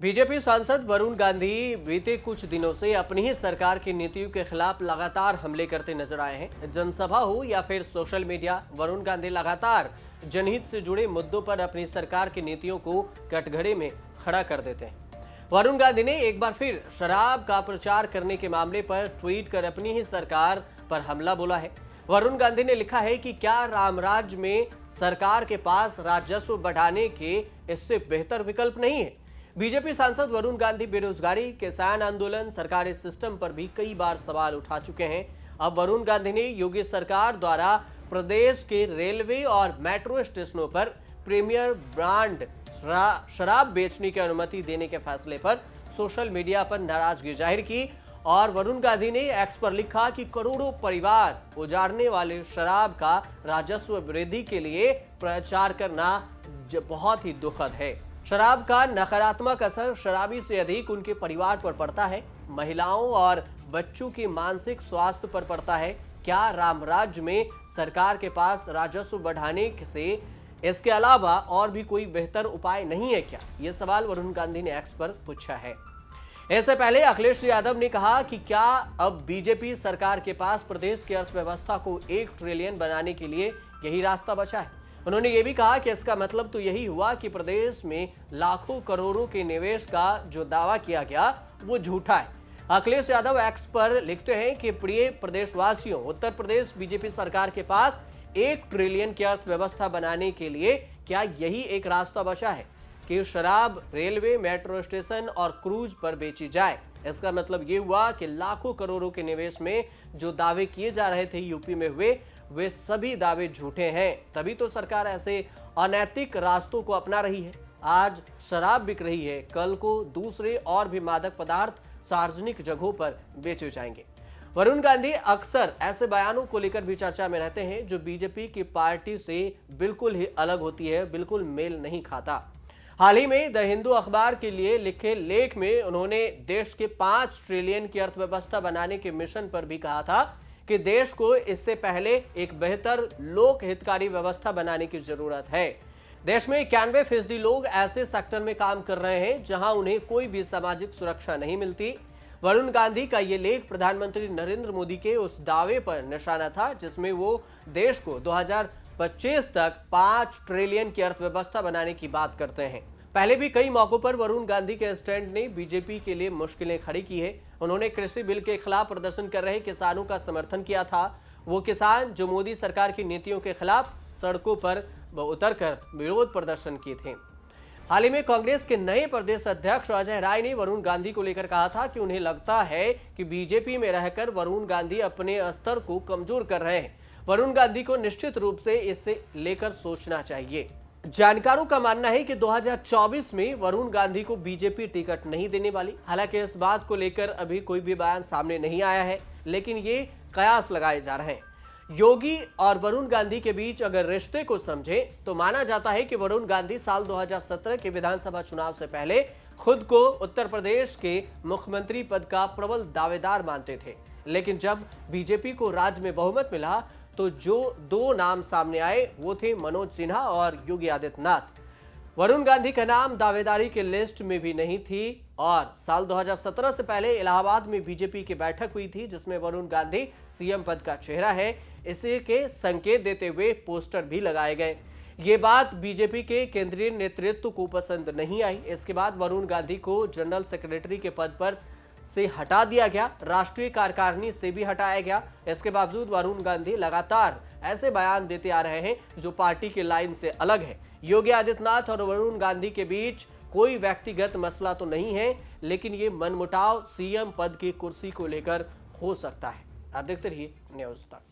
BJP सांसद वरुण गांधी बीते कुछ दिनों से अपनी ही सरकार की नीतियों के खिलाफ लगातार हमले करते नजर आए हैं। जनसभा हो या फिर सोशल मीडिया, वरुण गांधी लगातार जनहित से जुड़े मुद्दों पर अपनी सरकार की नीतियों को कटघरे में खड़ा कर देते हैं। वरुण गांधी ने एक बार फिर शराब का प्रचार करने के मामले पर ट्वीट कर अपनी ही सरकार पर हमला बोला है। वरुण गांधी ने लिखा है कि क्या रामराज्य में सरकार के पास राजस्व बढ़ाने के इससे बेहतर विकल्प नहीं है। बीजेपी सांसद वरुण गांधी बेरोजगारी, किसान आंदोलन, सरकारी सिस्टम पर भी कई बार सवाल उठा चुके हैं। अब वरुण गांधी ने योगी सरकार द्वारा प्रदेश के रेलवे और मेट्रो स्टेशनों पर प्रीमियर ब्रांड शराब बेचने की अनुमति देने के फैसले पर सोशल मीडिया पर नाराजगी जाहिर की और वरुण गांधी ने एक्स पर लिखा कि करोड़ों परिवार उजाड़ने वाले शराब का राजस्व वृद्धि के लिए प्रचार करना बहुत ही दुखद है। शराब का नकारात्मक असर शराबी से अधिक उनके परिवार पर पड़ता है, महिलाओं और बच्चों के मानसिक स्वास्थ्य पर पड़ता है। क्या रामराज्य में सरकार के पास राजस्व बढ़ाने से इसके अलावा और भी कोई बेहतर उपाय नहीं है क्या? यह सवाल वरुण गांधी ने एक्स पर पूछा है। इससे पहले अखिलेश यादव ने कहा कि क्या अब बीजेपी सरकार के पास प्रदेश की अर्थव्यवस्था को 1 ट्रिलियन बनाने के लिए यही रास्ता बचा है। उन्होंने ये भी कहा कि इसका मतलब तो यही हुआ कि प्रदेश में लाखों करोड़ों के निवेश का जो दावा किया गया वो झूठा है। अखिलेश यादव एक्स पर लिखते हैं कि प्रिय प्रदेशवासियों, उत्तर प्रदेश बीजेपी सरकार के पास 1 ट्रिलियन की अर्थव्यवस्था बनाने के लिए क्या यही एक रास्ता बचा है कि शराब रेलवे, मेट्रो स्टेशन और क्रूज पर बेची जाए। इसका मतलब ये हुआ कि लाखों करोड़ों के निवेश में जो दावे किए जा रहे थे यूपी में हुए, वे सभी दावे झूठे हैं। तभी तो सरकार ऐसे अनैतिक रास्तों को अपना रही है। आज शराब बिक रही है, कल को दूसरे और भी मादक पदार्थ सार्वजनिक जगहों पर बेचे जाएंगे। वरुण गांधी अक्सर ऐसे बयानों को लेकर भी चर्चा में रहते हैं जो बीजेपी की पार्टी से बिल्कुल ही अलग होती है, बिल्कुल मेल नहीं खाता। हाल ही में द हिंदू अखबार के लिए लिखे लेख में उन्होंने देश के 5 ट्रिलियन की अर्थव्यवस्था बनाने के मिशन पर भी कहा था कि देश को इससे पहले एक बेहतर लोक हितकारी व्यवस्था बनाने की जरूरत है। देश में 91% लोग ऐसे सेक्टर में काम कर रहे हैं जहां उन्हें कोई भी सामाजिक सुरक्षा नहीं मिलती। वरुण गांधी का ये लेख प्रधानमंत्री नरेंद्र मोदी के उस दावे पर निशाना था जिसमें वो देश को 2025 तक 5 ट्रिलियन की अर्थव्यवस्था बनाने की बात करते हैं। पहले भी कई मौकों पर वरुण गांधी के स्टैंड ने बीजेपी के लिए मुश्किलें खड़ी की है। उन्होंने कृषि बिल के खिलाफ प्रदर्शन कर रहे किसानों का समर्थन किया था। वो किसान जो मोदी सरकार की नीतियों के खिलाफ सड़कों पर उतरकर विरोध प्रदर्शन किए थे। हाल ही में कांग्रेस के नए प्रदेश अध्यक्ष अजय राय ने वरुण गांधी को लेकर कहा था कि उन्हें लगता है कि बीजेपी में रहकर वरुण गांधी अपने स्तर को कमजोर कर रहे हैं। वरुण गांधी को निश्चित रूप से इससे लेकर सोचना चाहिए। जानकारों का मानना है कि 2024 में वरुण गांधी को बीजेपी टिकट नहीं देने वाली। हालांकि इस बात को लेकर अभी कोई भी बयान सामने नहीं आया है, लेकिन ये कयास लगाए जा रहे हैं। योगी और वरुण गांधी के बीच अगर रिश्ते को समझे तो माना जाता है कि वरुण गांधी साल 2017 के विधानसभा चुनाव से पहले खुद को उत्तर प्रदेश के मुख्यमंत्री पद का प्रबल दावेदार मानते थे। लेकिन जब बीजेपी को राज्य में बहुमत मिला तो जो 2 नाम सामने आए वो थे मनोज सिन्हा और योगी आदित्यनाथ। वरुण गांधी का नाम दावेदारी के लिस्ट में भी नहीं थी और साल 2017 से पहले इलाहाबाद में बीजेपी की बैठक हुई थी जिसमें वरुण गांधी सीएम पद का चेहरा है, इसी के संकेत देते हुए पोस्टर भी लगाए गए। ये बात बीजेपी के केंद्रीय नेतृत्व को पसंद नहीं आई। इसके बाद वरुण गांधी को जनरल सेक्रेटरी के पद पर से हटा दिया गया, राष्ट्रीय कार्यकारिणी से भी हटाया गया। इसके बावजूद वरुण गांधी लगातार ऐसे बयान देते आ रहे हैं जो पार्टी के लाइन से अलग है। योगी आदित्यनाथ और वरुण गांधी के बीच कोई व्यक्तिगत मसला तो नहीं है, लेकिन ये मनमुटाव सीएम पद की कुर्सी को लेकर हो सकता है। आप देखते रहिए न्यूज़ तक।